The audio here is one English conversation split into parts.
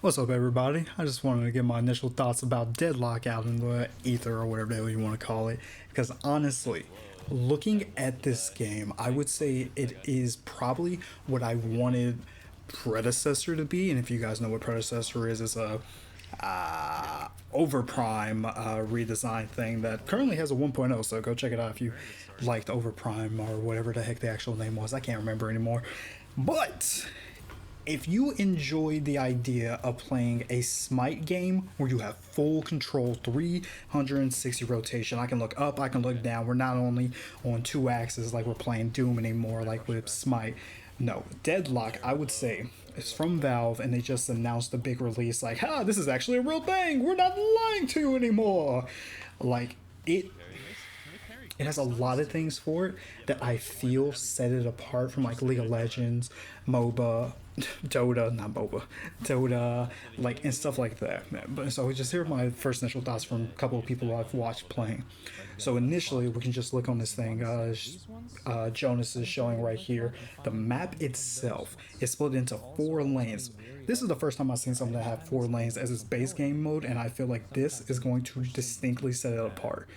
What's up, everybody? I just wanted to get my initial thoughts about Deadlock out in the ether, or whatever the hell you want to call it. Because honestly, looking at this game, I would say it is probably what I wanted Predecessor to be. And if you guys know what Predecessor is, it's a Overprime redesign thing that currently has a 1.0, so go check it out if you liked Overprime or whatever the heck the actual name was. I can't remember anymore. But if you enjoyed the idea of playing a Smite game where you have full control, 360 rotation, I can look up, I can look down, we're not only on two axes like we're playing Doom anymore like with Smite. No, Deadlock, I would say, is from Valve, and they just announced a big release like, this is actually a real thing, we're not lying to you anymore. Like, it has a lot of things for it that I feel set it apart from like League of Legends, MOBA, Dota, like, and stuff like that. But so just here are my first initial thoughts from a couple of people I've watched playing. So initially, we can just look on this thing. Jonas is showing right here. The map itself is split into 4 lanes. This is the first time I've seen something that have 4 lanes as its base game mode, and I feel like this is going to distinctly set it apart.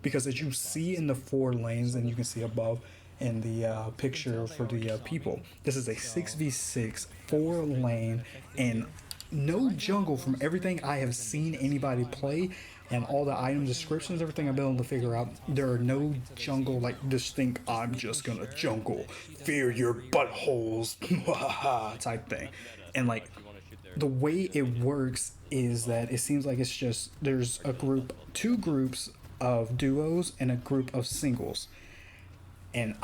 Because as you see in the 4 lanes, and you can see above in the picture for the people, this is a 6v6, 4 lane, and no jungle. From everything I have seen anybody play and all the item descriptions, everything I've been able to figure out, there are no jungle like distinct, I'm just gonna jungle, fear your buttholes type thing. And like, the way it works is that it seems like it's just, there's a group, 2 groups of duos and a group of singles. And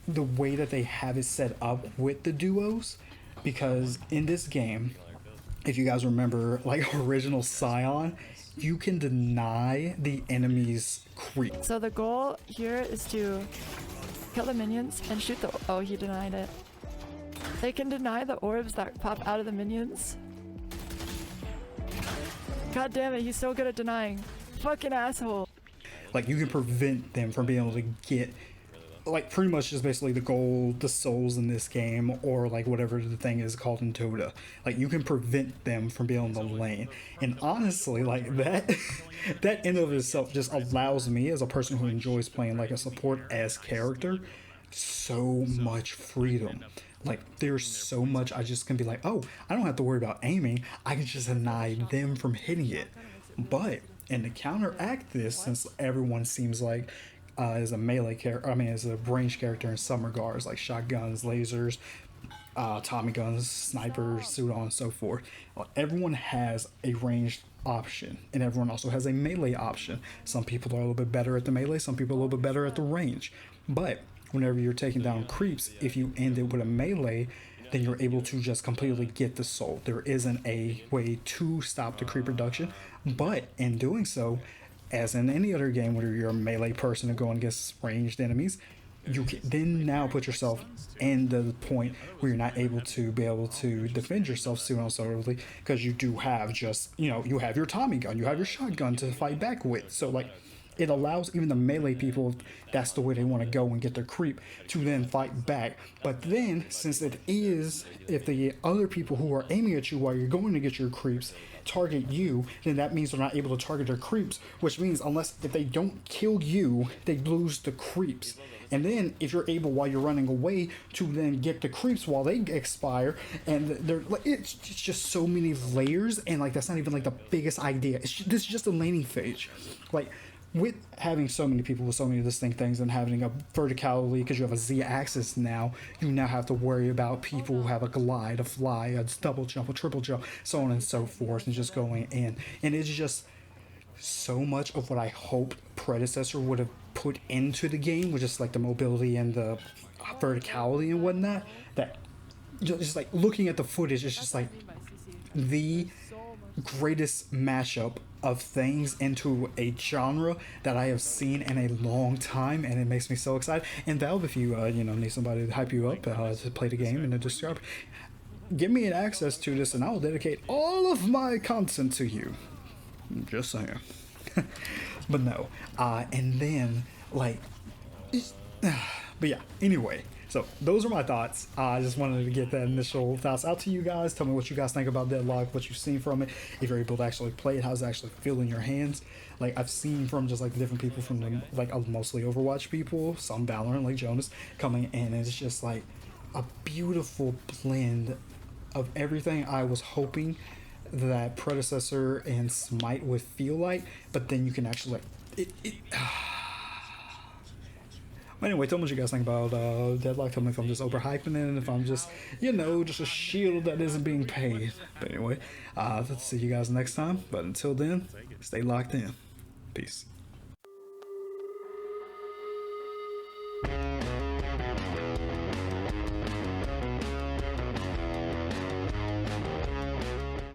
the way that they have it set up with the duos, because in this game, if you guys remember, like original Scion, you can deny the enemy's creep. So the goal here is to kill the minions and shoot the... Oh, he denied it. They can deny the orbs that pop out of the minions. God damn it, he's so good at denying. Fucking asshole. Like, you can prevent them from being able to get, like, pretty much just basically the gold, the souls in this game, or like whatever the thing is called in Dota. Like, you can prevent them from being on the lane. And honestly, like, that that in of itself just allows me, as a person who enjoys playing like a support-ass character, so much freedom. Like, there's so much I just can be like, oh, I don't have to worry about aiming, I can just deny them from hitting it. But, and to counteract this, since everyone seems like is a melee character, is a range character in some regards, like shotguns, lasers, Tommy guns, snipers, so on and so forth. Well, everyone has a ranged option, and everyone also has a melee option. Some people are a little bit better at the melee, some people are a little bit better at the range. But whenever you're taking down creeps, if you end it with a melee, then you're able to just completely get the soul. There isn't a way to stop the creep reduction, but in doing so, as in any other game where you're a melee person and going against ranged enemies, you can then now put yourself in the point where you're not able to defend yourself soon and so early, because you do have just, you have your Tommy gun, you have your shotgun to fight back with. So like, it allows even the melee people, if that's the way they want to go and get their creep, to then fight back. But then, since it is, if the other people who are aiming at you while you're going to get your creeps target you, then that means they're not able to target their creeps, which means if they don't kill you, they lose the creeps. And then if you're able, while you're running away, to then get the creeps while they expire, and they're like, it's just so many layers, and like, that's not even like the biggest idea. This is just a laning phase. Like, with having so many people with so many distinct things and having a verticality, because you have a Z-axis now, you now have to worry about people who have a glide, a fly, a double jump, a triple jump, so on and so forth, and just going in. And it's just so much of what I hoped Predecessor would have put into the game, which is like the mobility and the verticality and whatnot, that just like looking at the footage, it's just like the greatest mashup of things into a genre that I have seen in a long time, and it makes me so excited. And Valve, if you need somebody to hype you up to play the game and to describe, give me an access to this, and I will dedicate all of my content to you. Just saying. But no, and then like, but yeah. Anyway, So those are my thoughts. I just wanted to get that initial thoughts out to you guys. Tell me what you guys think about Deadlock, what you've seen from it, if you're able to actually play it, how does it actually feel in your hands. Like I've seen from just like the different people from the, like mostly Overwatch people, some Valorant like Jonas coming in, and it's just like a beautiful blend of everything I was hoping that Predecessor and Smite would feel like, but then you can actually like it. Anyway, tell me what you guys think about Deadlock. Tell me if I'm just overhyping it, and if I'm just, you know, just a shield that isn't being paid. But anyway, let's see you guys next time. But until then, stay locked in. Peace.